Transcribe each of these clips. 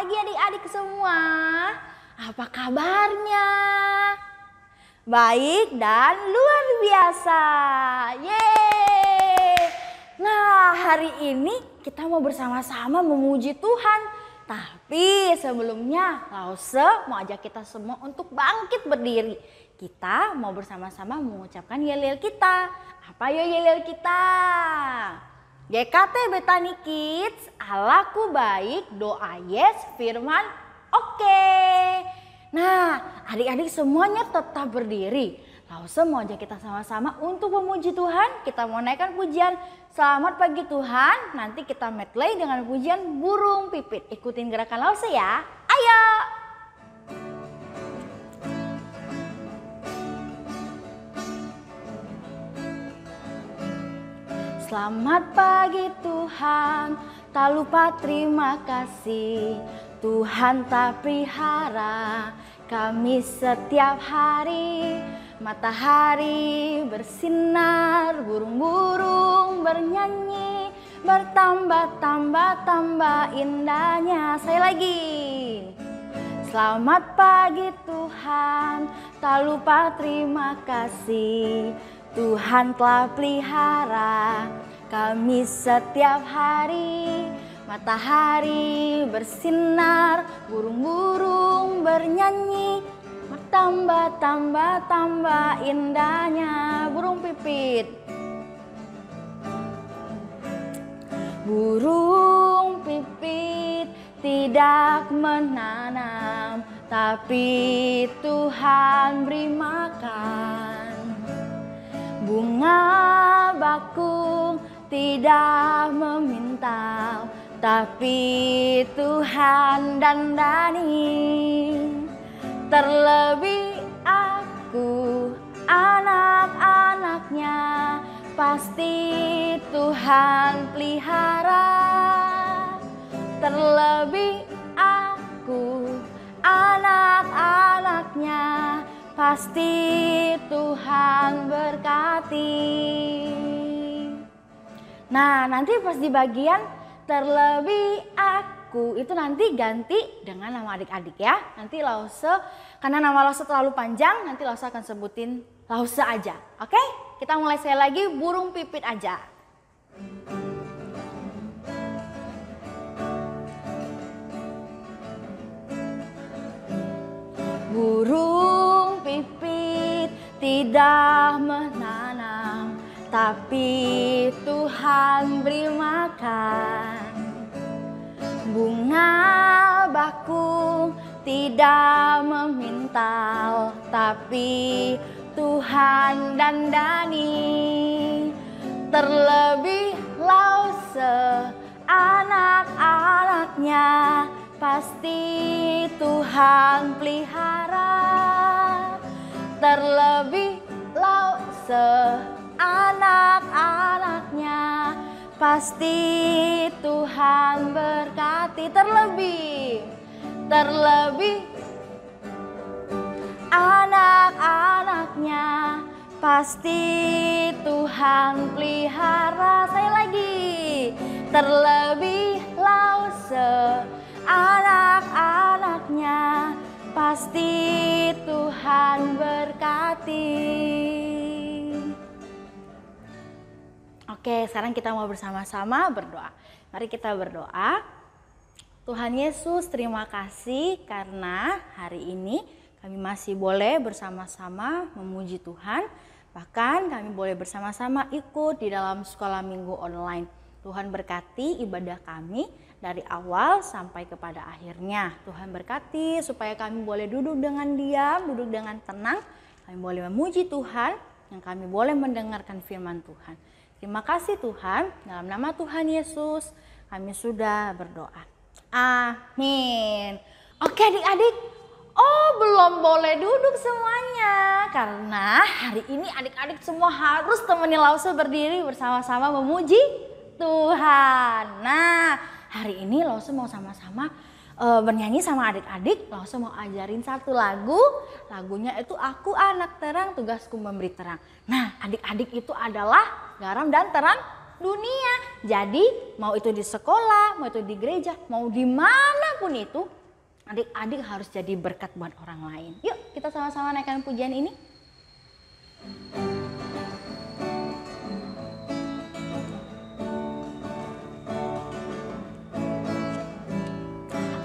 pagi adik-adik semua. Apa kabarnya? Baik dan luar biasa. Yeay. Nah, hari ini kita mau bersama-sama memuji Tuhan. Tapi sebelumnya Lause mau ajak kita semua untuk bangkit berdiri. Kita mau bersama-sama mengucapkan yel-yel kita. Apa yel-yel kita? GKT Betani Kids, Allahku baik, doa yes, firman oke. Nah, adik-adik semuanya tetap berdiri. Lause mau ajak kita sama-sama untuk memuji Tuhan. Kita mau naikkan pujian Selamat Pagi Tuhan. Nanti kita medley dengan pujian Burung Pipit. Ikutin gerakan Lause ya. Ayo! Selamat pagi Tuhan, tak lupa terima kasih. Tuhan tak pelihara kami setiap hari. Matahari bersinar, burung-burung bernyanyi. Bertambah-tambah indahnya. Saya lagi. Selamat pagi Tuhan, tak lupa terima kasih. Tuhan telah pelihara kami setiap hari. Matahari bersinar, burung-burung bernyanyi. Bertambah-tambah indahnya burung pipit. Burung pipit tidak menanam, tapi Tuhan beri makan. Bunga bakung tidak memintal, tapi Tuhan dandani. Terlebih aku, anak-anaknya, pasti Tuhan pelihara. Terlebih aku, anak-anaknya, pasti Tuhan berkati. Nah, nanti pas di bagian terlebih aku itu nanti ganti dengan nama adik-adik ya. Nanti Lause, karena nama Lause terlalu panjang, nanti Lause akan sebutin Lause aja. Oke? Kita mulai sekali lagi burung pipit aja. Burung pipit tidak menanam, tapi Tuhan beri makan. Bunga bakung tidak memintal, tapi Tuhan dandani. Terlebih Lause, anak-anaknya, pasti Tuhan pelihara. Terlebih Lause, anak-anaknya, pasti Tuhan berkati. Terlebih anak-anaknya, pasti Tuhan pelihara. Saya lagi. Terlebih Lause, anak-anaknya, pasti Tuhan berkati. Oke, sekarang kita mau bersama-sama berdoa. Mari kita berdoa. Tuhan Yesus, terima kasih karena hari ini kami masih boleh bersama-sama memuji Tuhan. Bahkan kami boleh bersama-sama ikut di dalam sekolah minggu online. Tuhan berkati ibadah kami dari awal sampai kepada akhirnya. Tuhan berkati supaya kami boleh duduk dengan diam, duduk dengan tenang. Kami boleh memuji Tuhan dan kami boleh mendengarkan firman Tuhan. Terima kasih Tuhan, dalam nama Tuhan Yesus kami sudah berdoa. Amin. Oke adik-adik, belum boleh duduk semuanya. Karena hari ini adik-adik semua harus temani Lause berdiri bersama-sama memuji Tuhan. Nah, hari ini Lause mau sama-sama bernyanyi sama adik-adik. Lause mau ajarin satu lagu. Lagunya itu Aku Anak Terang, Tugasku Memberi Terang. Nah, adik-adik itu adalah garam dan terang dunia. Jadi mau itu di sekolah, mau itu di gereja, mau dimanapun itu, adik-adik harus jadi berkat buat orang lain. Yuk kita sama-sama naikkan pujian ini.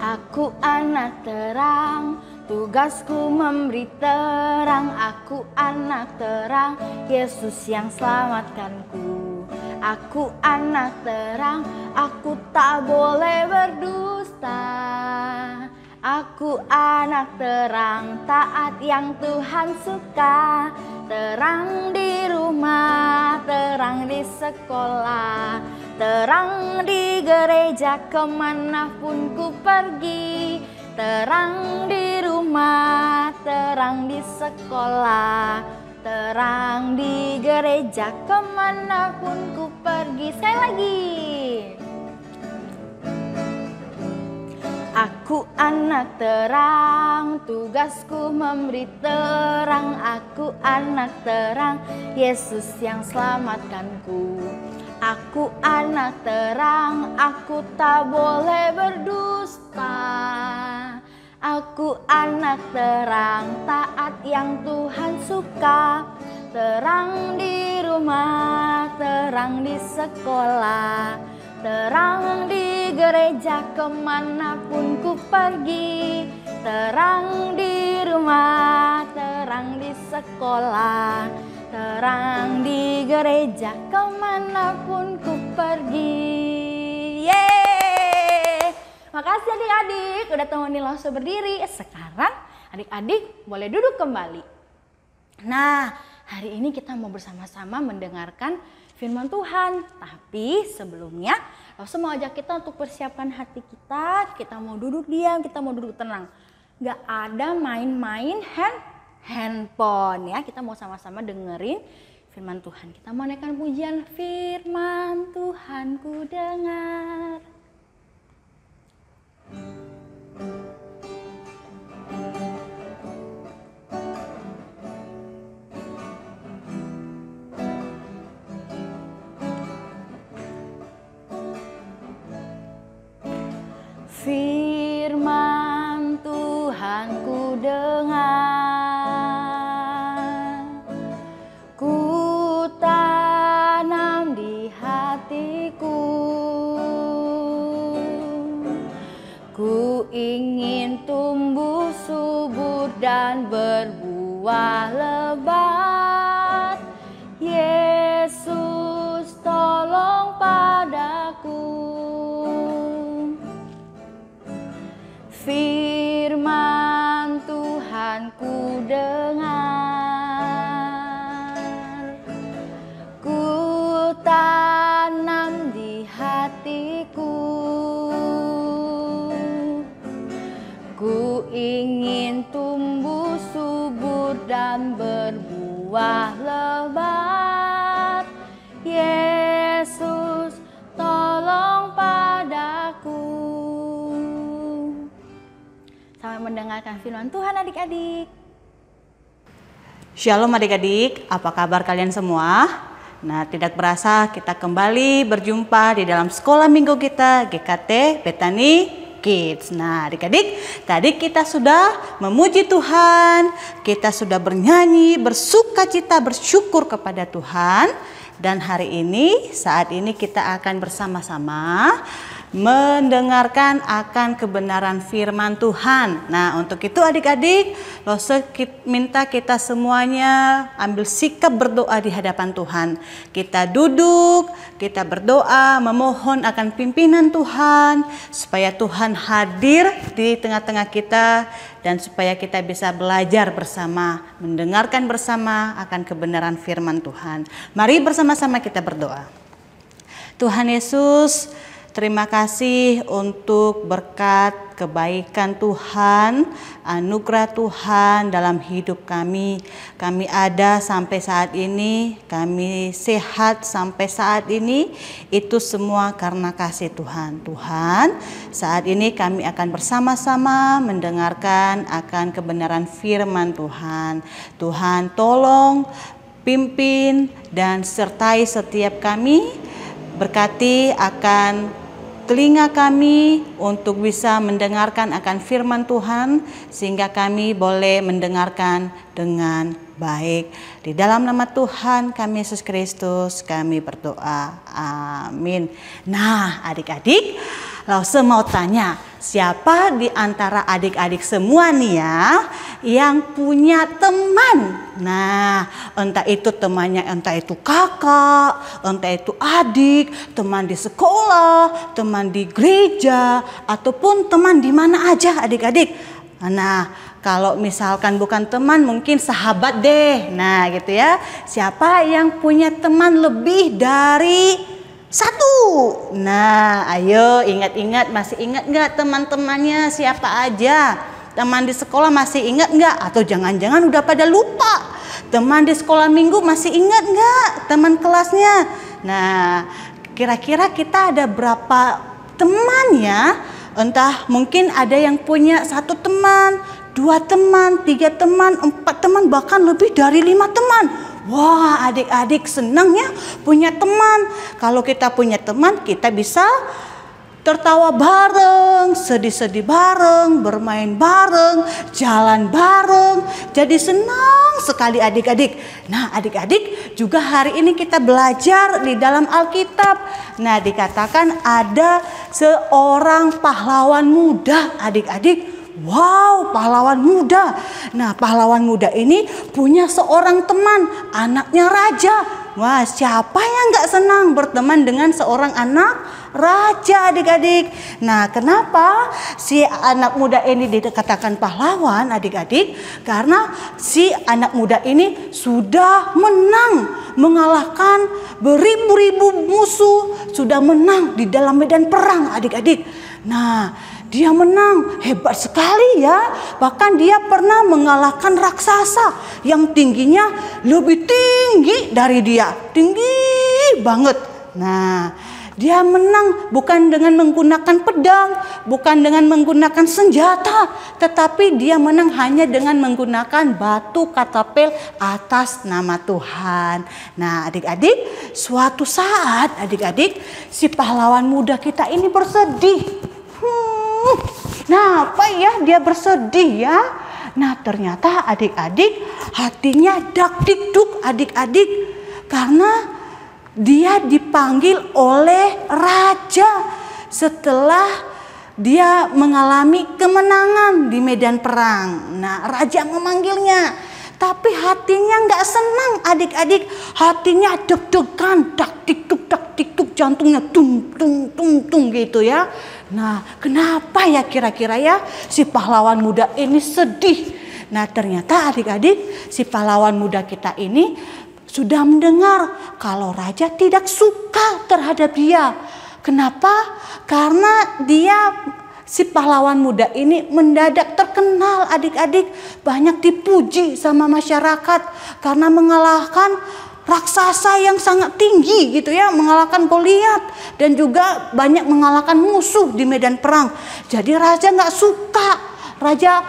Aku anak terang, tugasku memberi terang. Aku anak terang, Yesus yang selamatkanku. Aku anak terang, aku tak boleh berdusta. Aku anak terang, taat yang Tuhan suka. Terang di rumah, terang di sekolah, terang di gereja kemanapun ku pergi. Terang di rumah, terang di sekolah, terang di gereja kemanapun ku pergi. Sekali lagi. Aku anak terang, tugasku memberi terang. Aku anak terang, Yesus yang selamatkanku. Aku anak terang, aku tak boleh berdusta. Aku anak terang, taat yang Tuhan suka. Terang di rumah, terang di sekolah, terang di gereja kemanapun ku pergi. Terang di rumah, terang di sekolah, terang di gereja kemanapun ku pergi. Yeay! Makasih adik-adik udah temenin Loso berdiri. Sekarang adik-adik boleh duduk kembali. Nah, hari ini kita mau bersama-sama mendengarkan firman Tuhan. Tapi sebelumnya Loso mau ajak kita untuk persiapkan hati kita. Kita mau duduk diam, kita mau duduk tenang. Gak ada main-main handphone ya. Kita mau sama-sama dengerin firman Tuhan. Kita mau naikkan pujian firman Tuhan ku dengar. Firman Tuhan ku dengar, ku tanam di hatiku, ku ingin tumbuh subur dan berbuah lebat. Yesus tolong padaku. Firman Tuhan ku dengar, ku tanam di hatiku, ku ingin tumbuh subur dan berbuah lebat. Yesus tolong padaku. Selamat mendengarkan firman Tuhan adik-adik. Shalom adik-adik, apa kabar kalian semua? Nah, tidak berasa kita kembali berjumpa di dalam sekolah minggu kita GKT Bethany Kids. Nah adik-adik, tadi kita sudah memuji Tuhan, kita sudah bernyanyi, bersukacita, bersyukur kepada Tuhan. Dan hari ini, saat ini kita akan bersama-sama mendengarkan akan kebenaran firman Tuhan. Nah, untuk itu adik-adik, Loso minta kita semuanya ambil sikap berdoa di hadapan Tuhan. Kita duduk, kita berdoa, memohon akan pimpinan Tuhan, supaya Tuhan hadir di tengah-tengah kita, dan supaya kita bisa belajar bersama, mendengarkan bersama akan kebenaran firman Tuhan. Mari bersama-sama kita berdoa. Tuhan Yesus, terima kasih untuk berkat kebaikan Tuhan, anugerah Tuhan dalam hidup kami. Kami ada sampai saat ini, kami sehat sampai saat ini, itu semua karena kasih Tuhan. Tuhan, saat ini kami akan bersama-sama mendengarkan akan kebenaran firman Tuhan. Tuhan tolong pimpin dan sertai setiap kami, berkati akan telinga kami untuk bisa mendengarkan akan firman Tuhan, sehingga kami boleh mendengarkan dengan baik. Di dalam nama Tuhan kami Yesus Kristus kami berdoa. Amin. Nah, adik-adik, Lause mau tanya, siapa di antara adik-adik semua nih ya yang punya teman? Nah, entah itu temannya, entah itu kakak, entah itu adik, teman di sekolah, teman di gereja, ataupun teman di mana aja adik-adik. Nah, kalau misalkan bukan teman, mungkin sahabat deh. Nah, gitu ya. Siapa yang punya teman lebih dari satu? Nah, ayo ingat-ingat, masih ingat nggak teman-temannya siapa aja? Teman di sekolah masih ingat nggak? Atau jangan-jangan udah pada lupa? Teman di sekolah minggu masih ingat nggak teman kelasnya? Nah, kira-kira kita ada berapa teman ya? Entah mungkin ada yang punya satu teman, dua teman, tiga teman, empat teman, bahkan lebih dari 5 teman. Wah, adik-adik senang ya punya teman. Kalau kita punya teman, kita bisa tertawa bareng, sedih-sedih bareng, bermain bareng, jalan bareng. Jadi senang sekali adik-adik. Nah, adik-adik juga hari ini kita belajar di dalam Alkitab. Nah, dikatakan ada seorang pahlawan muda adik-adik. Wow, pahlawan muda. Nah, pahlawan muda ini punya seorang teman, anaknya raja. Wah, siapa yang gak senang berteman dengan seorang anak raja adik-adik? Nah, kenapa si anak muda ini dikatakan pahlawan adik-adik? Karena si anak muda ini sudah menang, mengalahkan beribu-ribu musuh, sudah menang di dalam medan perang adik-adik. Nah, dia menang, hebat sekali ya. Bahkan dia pernah mengalahkan raksasa yang tingginya lebih tinggi dari dia. Tinggi banget. Nah, dia menang bukan dengan menggunakan pedang, bukan dengan menggunakan senjata, tetapi dia menang hanya dengan menggunakan batu katapel atas nama Tuhan. Nah, adik-adik, suatu saat adik-adik, si pahlawan muda kita ini bersedih. Nah, apa ya dia bersedih ya? Nah, ternyata adik-adik hatinya dak dikduk adik-adik, karena dia dipanggil oleh raja setelah dia mengalami kemenangan di medan perang. Nah, raja memanggilnya, tapi hatinya nggak senang adik-adik. Hatinya deg-degan, dak dikduk, jantungnya tung tung tung tung gitu ya. Nah, kenapa ya kira-kira ya si pahlawan muda ini sedih? Nah, ternyata adik-adik si pahlawan muda kita ini sudah mendengar kalau raja tidak suka terhadap dia. Kenapa? Karena si pahlawan muda ini mendadak terkenal adik-adik, banyak dipuji sama masyarakat karena mengalahkan raksasa yang sangat tinggi gitu ya, mengalahkan Goliat, dan juga banyak mengalahkan musuh di medan perang. Jadi raja nggak suka, raja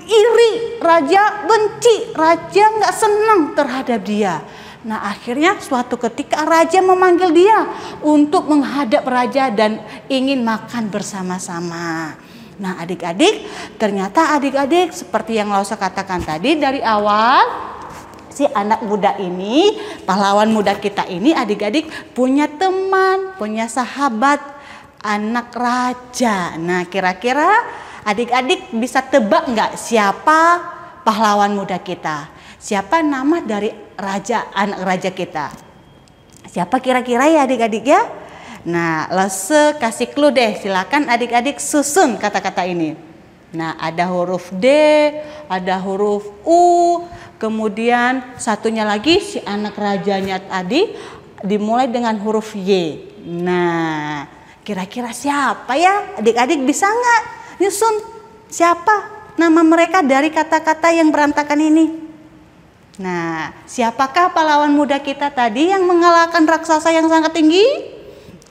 iri, raja benci, raja nggak senang terhadap dia. Nah, akhirnya suatu ketika raja memanggil dia untuk menghadap raja dan ingin makan bersama-sama. Nah, adik-adik, ternyata adik-adik seperti yang Lause katakan tadi dari awal, si anak muda ini, pahlawan muda kita ini adik-adik punya teman, punya sahabat, anak raja. Nah, kira-kira adik-adik bisa tebak nggak siapa pahlawan muda kita? Siapa nama dari raja, anak raja kita? Siapa kira-kira ya adik-adik ya? Nah, Lause kasih clue deh, silakan adik-adik susun kata-kata ini. Nah, ada huruf D, ada huruf U, kemudian satunya lagi si anak rajanya tadi dimulai dengan huruf Y. Nah, kira-kira siapa ya? Adik-adik bisa nggak nyusun siapa nama mereka dari kata-kata yang berantakan ini? Nah, siapakah pahlawan muda kita tadi yang mengalahkan raksasa yang sangat tinggi?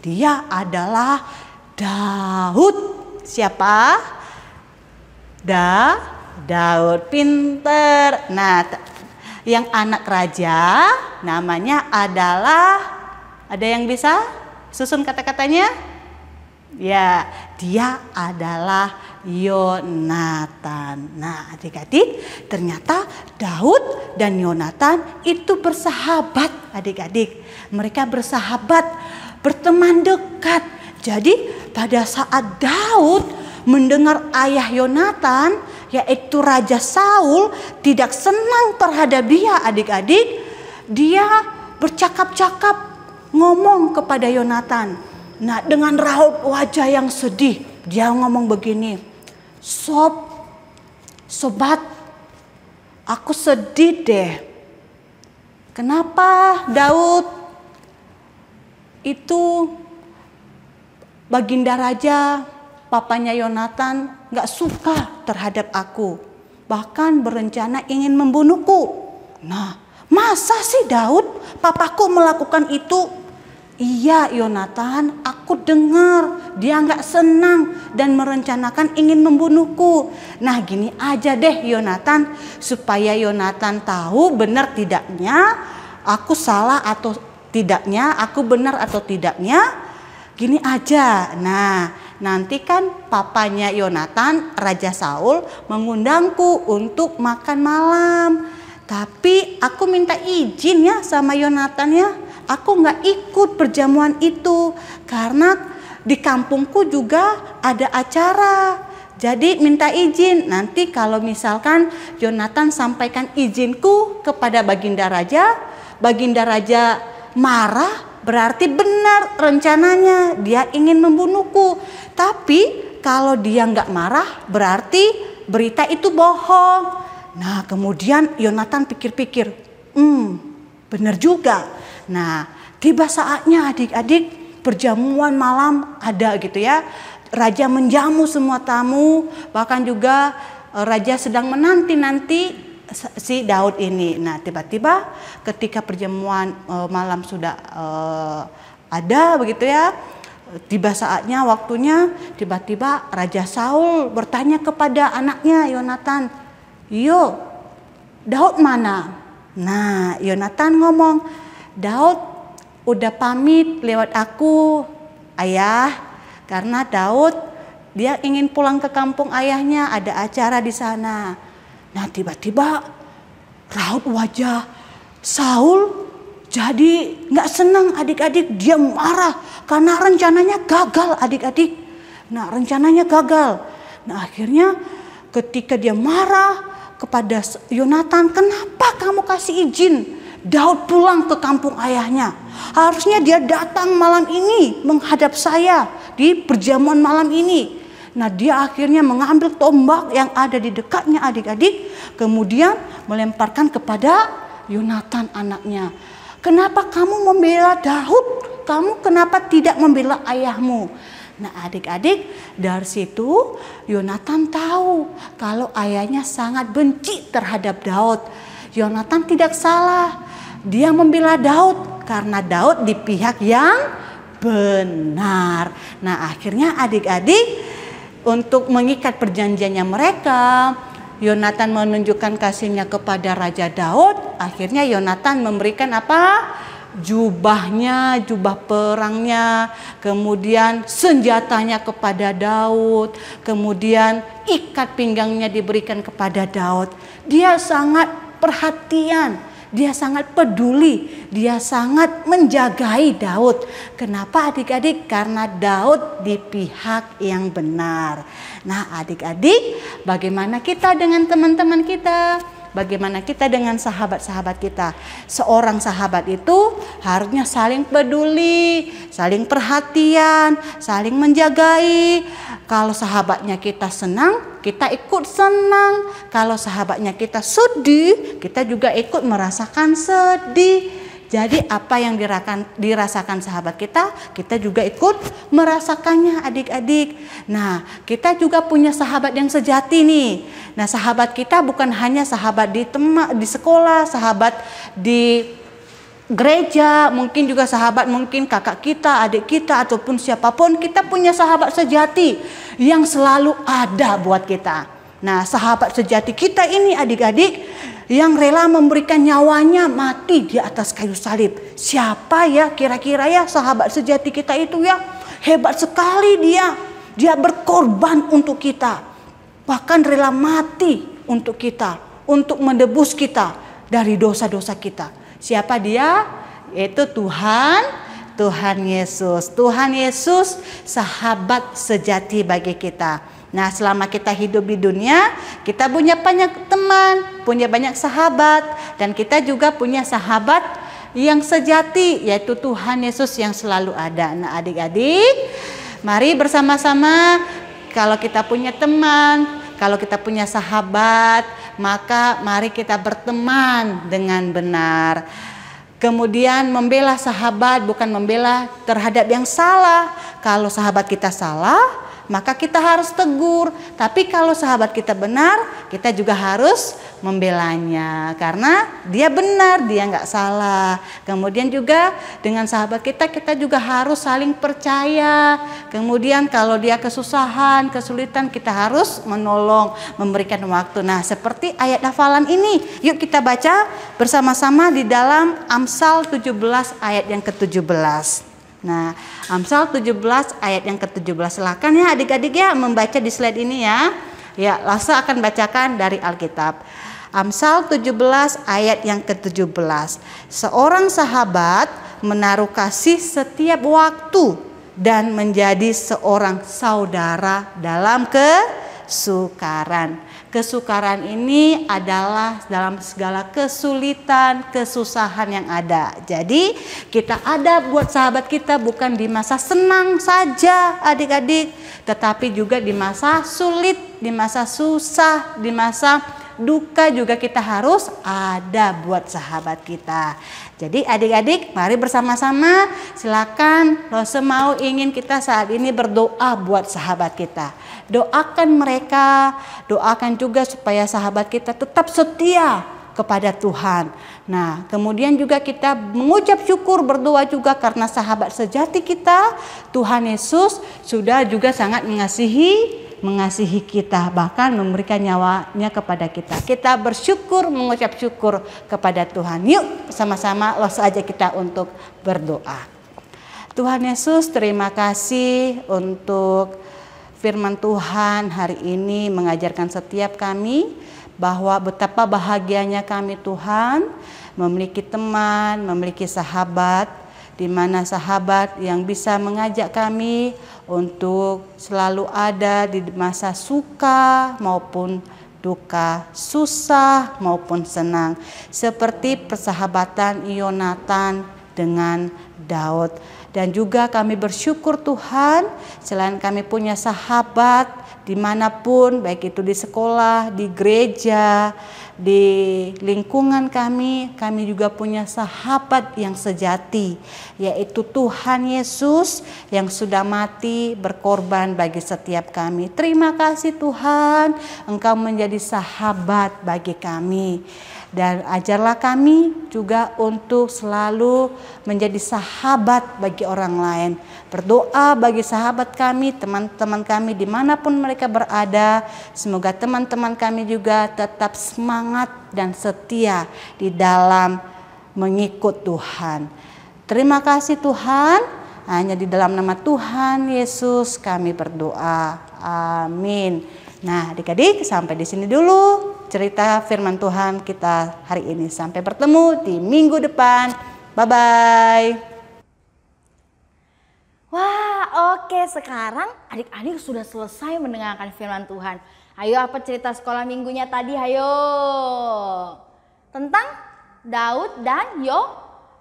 Dia adalah Daud. Siapa? Daud. Pinter. Nah, yang anak raja namanya adalah, ada yang bisa Susun kata-katanya. Ya, dia adalah Yonatan. Nah, adik-adik, ternyata Daud dan Yonatan itu bersahabat, adik-adik. Mereka bersahabat, berteman dekat. Jadi, pada saat Daud mendengar ayah Yonatan, yaitu Raja Saul, tidak senang terhadap dia, adik-adik, dia bercakap-cakap ngomong kepada Yonatan. Nah, dengan raut wajah yang sedih, dia ngomong begini, Sobat, aku sedih deh. Kenapa Daud itu Baginda Raja, papanya Yonatan, gak suka terhadap aku. Bahkan berencana ingin membunuhku. Nah, masa sih Daud, papaku melakukan itu? Iya Yonatan, aku dengar dia gak senang dan merencanakan ingin membunuhku. Nah, gini aja deh Yonatan, supaya Yonatan tahu benar tidaknya aku salah atau tidaknya, aku benar atau tidaknya. Gini aja, nah nanti kan papanya Yonatan, Raja Saul, mengundangku untuk makan malam. Tapi aku minta izin ya sama Yonatan ya. Aku nggak ikut perjamuan itu karena di kampungku juga ada acara. Jadi minta izin. Nanti kalau misalkan Yonatan sampaikan izinku kepada Baginda Raja marah, berarti benar rencananya dia ingin membunuhku. Tapi kalau dia nggak marah, berarti berita itu bohong. Nah, kemudian Yonatan pikir-pikir, benar juga. Nah, tiba saatnya adik-adik perjamuan malam ada gitu ya. Raja menjamu semua tamu, bahkan juga raja sedang menanti-nanti si Daud ini. Nah, tiba-tiba ketika perjamuan malam sudah ada begitu ya, tiba saatnya waktunya, tiba-tiba Raja Saul bertanya kepada anaknya Yonatan, "Yo, Daud mana?" Nah, Yonatan ngomong, "Daud udah pamit lewat aku, ayah, karena Daud dia ingin pulang ke kampung ayahnya, ada acara di sana." Nah, tiba-tiba raut wajah Saul jadi nggak senang adik-adik, dia marah karena rencananya gagal adik-adik. Nah, rencananya gagal. Nah, akhirnya ketika dia marah kepada Yonatan, "Kenapa kamu kasih izin Daud pulang ke kampung ayahnya? Harusnya dia datang malam ini menghadap saya di perjamuan malam ini." Nah, dia akhirnya mengambil tombak yang ada di dekatnya adik-adik, kemudian melemparkan kepada Yonatan anaknya. "Kenapa kamu membela Daud? Kamu kenapa tidak membela ayahmu?" Nah, adik-adik, dari situ Yonatan tahu kalau ayahnya sangat benci terhadap Daud. Yonatan tidak salah. Dia membela Daud karena Daud di pihak yang benar. Nah, akhirnya adik-adik untuk mengikat perjanjiannya mereka, Yonatan menunjukkan kasihnya kepada Raja Daud. Akhirnya Yonatan memberikan apa? Jubahnya, jubah perangnya, kemudian senjatanya kepada Daud, kemudian ikat pinggangnya diberikan kepada Daud. Dia sangat perhatian, dia sangat peduli, dia sangat menjagai Daud. Kenapa adik-adik? Karena Daud di pihak yang benar. Nah, adik-adik, bagaimana kita dengan teman-teman kita? Bagaimana kita dengan sahabat-sahabat kita? Seorang sahabat itu harusnya saling peduli, saling perhatian, saling menjagai. Kalau sahabatnya kita senang, kita ikut senang. Kalau sahabatnya kita sedih, kita juga ikut merasakan sedih. Jadi apa yang dirasakan sahabat kita juga ikut merasakannya adik-adik. Nah, kita juga punya sahabat yang sejati nih. Nah, sahabat kita bukan hanya sahabat di sekolah, sahabat di gereja, mungkin juga sahabat mungkin kakak kita, adik kita, ataupun siapapun. Kita punya sahabat sejati yang selalu ada buat kita. Nah, sahabat sejati kita ini adik-adik yang rela memberikan nyawanya mati di atas kayu salib. Siapa ya kira-kira ya sahabat sejati kita itu ya? Hebat sekali dia. Dia berkorban untuk kita. Bahkan rela mati untuk kita, untuk menebus kita dari dosa-dosa kita. Siapa dia? Yaitu Tuhan Yesus. Tuhan Yesus sahabat sejati bagi kita. Nah, selama kita hidup di dunia, kita punya banyak teman, punya banyak sahabat, dan kita juga punya sahabat yang sejati, yaitu Tuhan Yesus yang selalu ada. Nah, adik-adik, mari bersama-sama, kalau kita punya teman, kalau kita punya sahabat, maka mari kita berteman dengan benar. Kemudian membela sahabat, bukan membela terhadap yang salah. Kalau sahabat kita salah, maka kita harus tegur. Tapi kalau sahabat kita benar, kita juga harus membelanya. Karena dia benar, dia nggak salah. Kemudian juga dengan sahabat kita, kita juga harus saling percaya. Kemudian kalau dia kesusahan, kesulitan, kita harus menolong, memberikan waktu. Nah, seperti ayat hafalan ini, yuk kita baca bersama-sama di dalam Amsal 17 ayat yang ke-17. Nah, Amsal 17 ayat yang ke-17. Silakan ya adik-adik ya membaca di slide ini ya. Ya, Lasa akan bacakan dari Alkitab. Amsal 17 ayat yang ke-17. Seorang sahabat menaruh kasih setiap waktu dan menjadi seorang saudara dalam kesukaran. Kesukaran ini adalah dalam segala kesulitan, kesusahan yang ada. Jadi kita ada buat sahabat kita bukan di masa senang saja adik-adik, tetapi juga di masa sulit, di masa susah, di masa duka juga kita harus ada buat sahabat kita. Jadi adik-adik mari bersama-sama, silakan Lose mau ingin kita saat ini berdoa buat sahabat kita. Doakan mereka, doakan juga supaya sahabat kita tetap setia kepada Tuhan. Nah, kemudian juga kita mengucap syukur, berdoa juga karena sahabat sejati kita, Tuhan Yesus sudah juga sangat mengasihi kita, bahkan memberikan nyawanya kepada kita. Kita bersyukur, mengucap syukur kepada Tuhan. Yuk sama-sama langsung aja kita untuk berdoa. Tuhan Yesus, terima kasih untuk firman Tuhan hari ini mengajarkan setiap kami bahwa betapa bahagianya kami Tuhan memiliki teman, memiliki sahabat, di mana sahabat yang bisa mengajak kami untuk selalu ada di masa suka maupun duka, susah maupun senang, seperti persahabatan Yonatan dengan Daud. Dan juga kami bersyukur Tuhan, selain kami punya sahabat dimanapun, baik itu di sekolah, di gereja, di lingkungan kami juga punya sahabat yang sejati, yaitu Tuhan Yesus yang sudah mati berkorban bagi setiap kami. Terima kasih Tuhan, Engkau menjadi sahabat bagi kami. Dan ajarlah kami juga untuk selalu menjadi sahabat bagi orang lain. Berdoa bagi sahabat kami, teman-teman kami dimanapun mereka berada. Semoga teman-teman kami juga tetap semangat dan setia di dalam mengikut Tuhan. Terima kasih Tuhan, hanya di dalam nama Tuhan Yesus kami berdoa. Amin. Nah adik-adik sampai di sini dulu cerita firman Tuhan kita hari ini. Sampai bertemu di minggu depan. Bye-bye. Wah, oke, sekarang adik-adik sudah selesai mendengarkan firman Tuhan. Ayo, apa cerita sekolah minggunya tadi? Ayo. Tentang Daud dan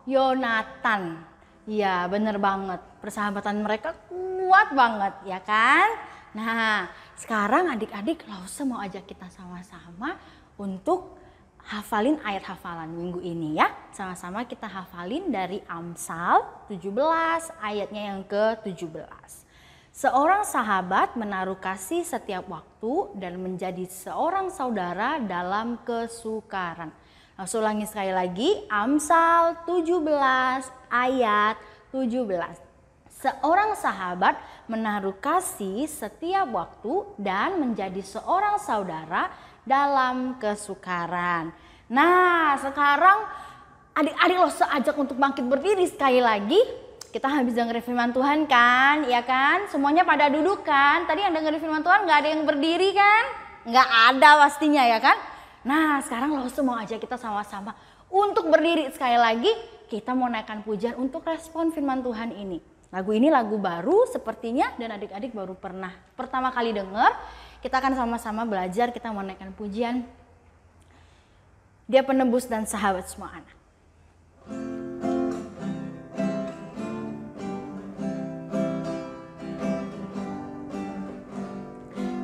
Yonatan. Iya, bener banget. Persahabatan mereka kuat banget, ya kan? Nah, sekarang adik-adik Lause mau ajak kita sama-sama untuk hafalin ayat hafalan minggu ini ya. Sama-sama kita hafalin dari Amsal 17 ayatnya yang ke-17. Seorang sahabat menaruh kasih setiap waktu dan menjadi seorang saudara dalam kesukaran. Langsung ulangi sekali lagi, Amsal 17 ayat 17. Seorang sahabat menaruh kasih setiap waktu dan menjadi seorang saudara dalam kesukaran. Nah, sekarang adik-adik Lose ajak untuk bangkit berdiri sekali lagi. Kita habis dengerin firman Tuhan kan, ya kan? Semuanya pada duduk kan? Tadi yang dengerin firman Tuhan gak ada yang berdiri kan? Gak ada pastinya ya kan? Nah, sekarang Lose mau ajak kita sama-sama untuk berdiri sekali lagi. Kita mau naikkan pujian untuk respon firman Tuhan ini. Lagu ini lagu baru sepertinya dan adik-adik baru pertama kali denger. Kita akan sama-sama belajar, kita mau naikkan pujian. Dia penebus dan sahabat semua anak.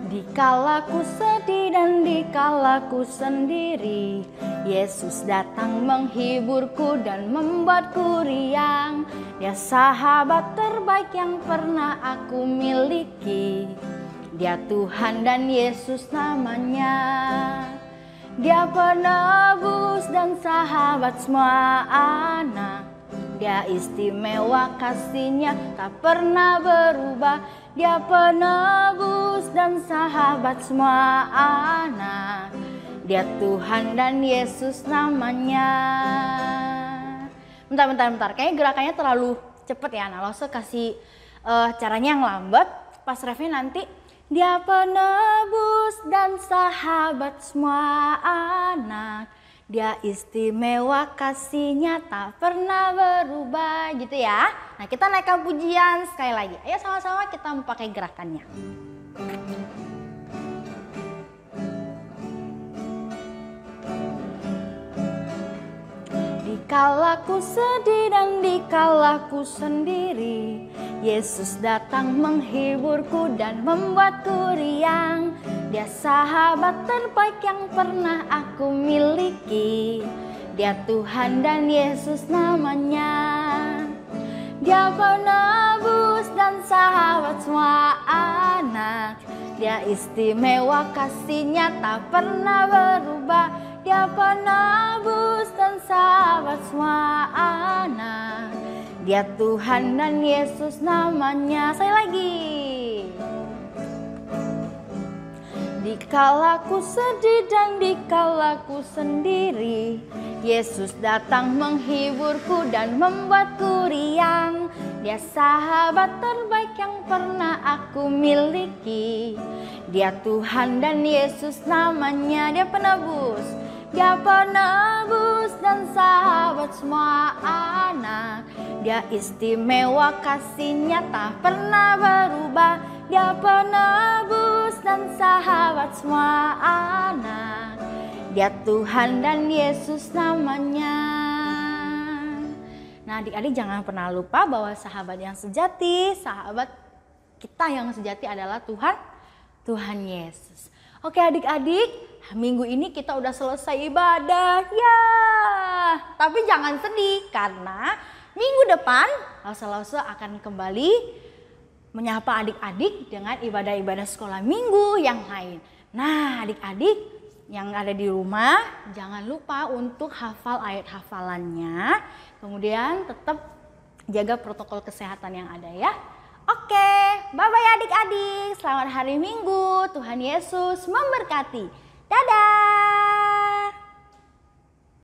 Dikalaku sedih dan dikalaku sendiri, Yesus datang menghiburku dan membuatku riang. Dia sahabat terbaik yang pernah aku miliki. Dia Tuhan dan Yesus namanya. Dia penebus dan sahabat semua anak. Dia istimewa, kasihnya tak pernah berubah. Dia penebus dan sahabat semua anak. Dia Tuhan dan Yesus namanya. Bentar. Kayaknya gerakannya terlalu cepet ya. Nah, Lose kasih caranya yang lambat. Pas refnya nanti. Dia penebus dan sahabat semua anak. Dia istimewa, kasihnya tak pernah berubah gitu ya. Nah, kita naikkan pujian sekali lagi. Ayo sama-sama kita memakai gerakannya. Dikalaku sedih dan dikalaku sendiri, Yesus datang menghiburku dan membuatku riang. Dia sahabat terbaik yang pernah aku miliki. Dia Tuhan dan Yesus namanya. Dia penebus dan sahabat semua anak. Dia istimewa, kasihnya tak pernah berubah. Dia penebus dan sahabat semua anak. Dia Tuhan dan Yesus namanya. Saya lagi. Dikalaku sedih dan dikalaku sendiri, Yesus datang menghiburku dan membuatku riang. Dia sahabat terbaik yang pernah aku miliki. Dia Tuhan dan Yesus namanya. Dia penebus. Dia penebus dan sahabat semua anak. Dia istimewa, kasihnya tak pernah berubah. Dia penebus dan sahabat semua anak. Dia Tuhan dan Yesus namanya. Nah, adik-adik jangan pernah lupa bahwa sahabat yang sejati, sahabat kita yang sejati adalah Tuhan Yesus. Oke adik-adik, minggu ini kita udah selesai ibadah ya. Tapi jangan sedih karena minggu depan Lose akan kembali menyapa adik-adik dengan ibadah-ibadah sekolah minggu yang lain. Nah, adik-adik yang ada di rumah jangan lupa untuk hafal ayat hafalannya. Kemudian tetap jaga protokol kesehatan yang ada ya. Oke, bye-bye adik-adik. Selamat hari Minggu. Tuhan Yesus memberkati. Dadah.